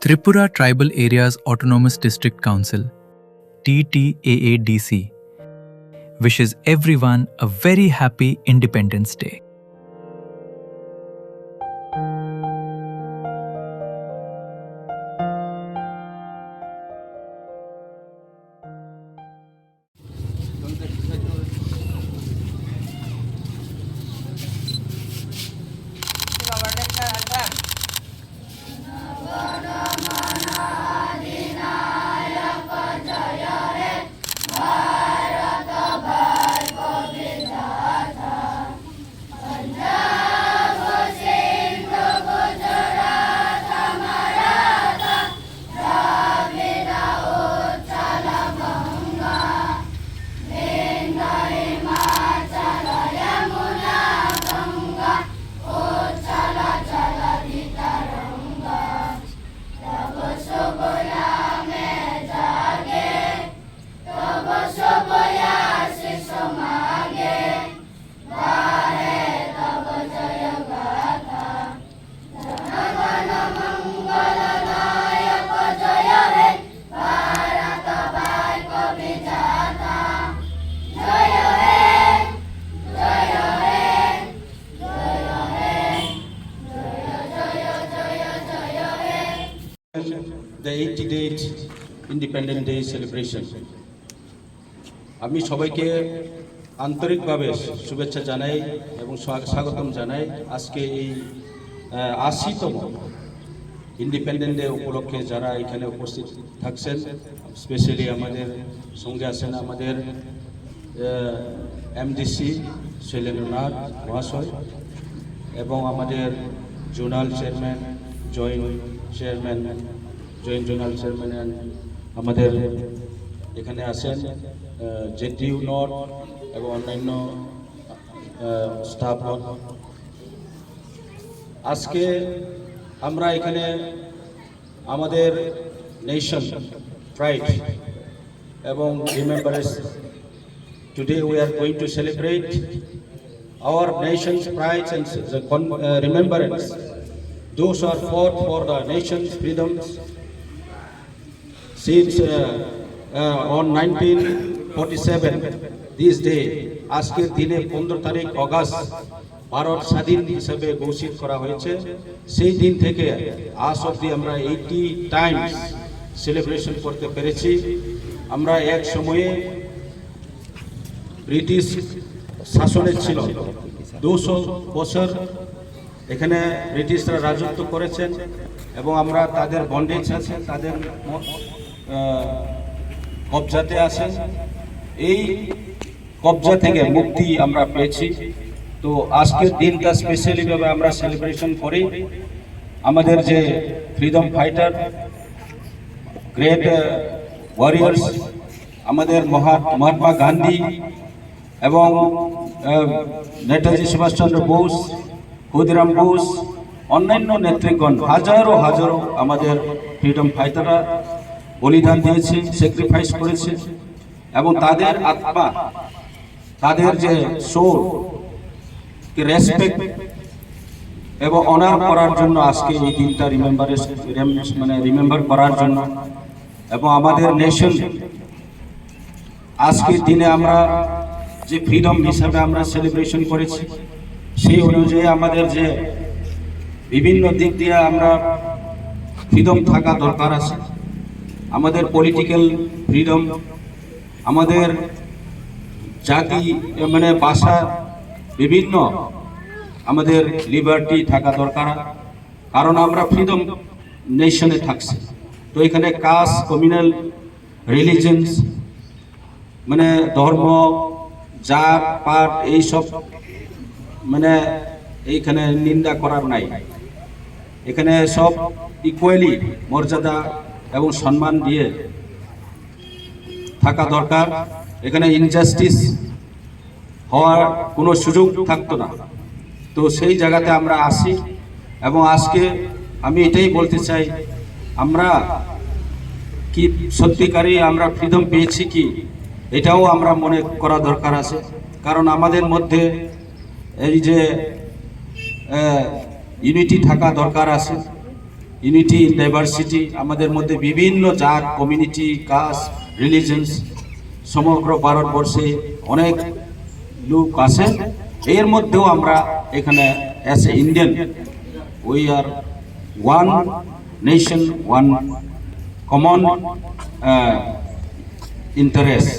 Tripura Tribal Areas Autonomous District Council TTAADC wishes everyone a very happy Independence Day. The 88th Independence Day celebration. আমি সবাইকে আন্তরিকভাবে শুভেচ্ছা জানাই এবং স্বাগতম জানাই আজকে এই ৮০তম ইন্ডিপেন্ডেন্স ডে উপলক্ষে যারা এখানে উপস্থিত থাকছেন, স্পেশালি আমাদের সঙ্গে আছেন আমাদের এমডিসি শৈলেন্দ্রনাথ মহাশয় এবং আমাদের zonal chairman, joint zonal chairman আমাদের এখানে আছেন, জেডিইউ নর্থ এবং অন্যান্য স্টাফ। আজকে আমরা এখানে আমাদের নেশন প্রাইড এবং remembrance, today we are going to celebrate our nation's pride and remembrance. Those who are fought for the nation's freedoms since on 1947. This day, আজকের দিনে 15 তারিখ অগাস্ট ভারত স্বাধীন হিসেবে ঘোষিত করা হয়েছে। সেই দিন থেকে আজ অবধি আমরা 80 টাইমস সেলিব্রেশন করতে পেরেছি। আমরা এক সময়ে ব্রিটিশ শাসনে ছিল, 200 বছর এখানে ব্রিটিশরা রাজত্ব করেছেন এবং আমরা তাদের বন্ডেজ আছে, তাদের কবজাতে আছেন। এই কবজা থেকে মুক্তি আমরা পেয়েছি। তো আজকের দিনটা স্পেশালিভাবে আমরা সেলিব্রেশন করি। আমাদের যে ফ্রিডম ফাইটার, গ্রেট ওয়ারিয়ার্স, আমাদের মহাত্মা গান্ধী এবং নেতাজি সুভাষচন্দ্র বোস, ক্ষুদিরাম বোস, অন্যান্য নেতৃগণ, হাজারো আমাদের ফ্রিডম ফাইটাররা বলিদান দিয়েছে, স্যাক্রিফাইস করেছে এবং তাদের আত্মা, তাদের যে সোল কে রেসপেক্ট এবং অনার করার জন্য আজকে এই দিনটা রিমেম্বার করার জন্য এবং আমাদের নেশন আজকের দিনে আমরা যে ফ্রিডম হিসাবে আমরা সেলিব্রেশন করেছি, সেই অনুযায়ী আমাদের যে বিভিন্ন দিক দিয়ে আমরা ফ্রিডম থাকা দরকার আছে। আমাদের পলিটিক্যাল ফ্রিডম, আমাদের জাতি ভাষা, বিভিন্ন আমাদের লিবার্টি থাকা দরকার, কারণ আমরা ফ্রিডম নেশনে থাকছি। তো এখানে কাস্ট, কমিউনাল, রিলিজিয়ন্স ধর্ম, জাত পাত এইসব এইখানে নিন্দা করার নাই। এখানে সব ইকুয়ালি মর্যাদা এবং সম্মান দিয়ে থাকা দরকার। এখানে ইনজাস্টিস হওয়ার কোনো সুযোগ থাকতো না। তো সেই জায়গাতে আমরা আসি এবং আজকে আমি এটাই বলতে চাই, আমরা কি সত্যিকারই আমরা ফ্রিডম পেয়েছি কি, এটাও আমরা মনে করা দরকার আছে। কারণ আমাদের মধ্যে এই যে ইউনিটি থাকা দরকার আছে ইউনিটি ইন ডাইভার্সিটি, আমাদের মধ্যে বিভিন্ন জাত, কমিউনিটি, কাস্ট, রিলিজিয়ন্স, সমগ্র ভারতবর্ষে অনেক লোক আছে। এর মধ্যেও আমরা এখানে as a Indian we are one nation, one common interest.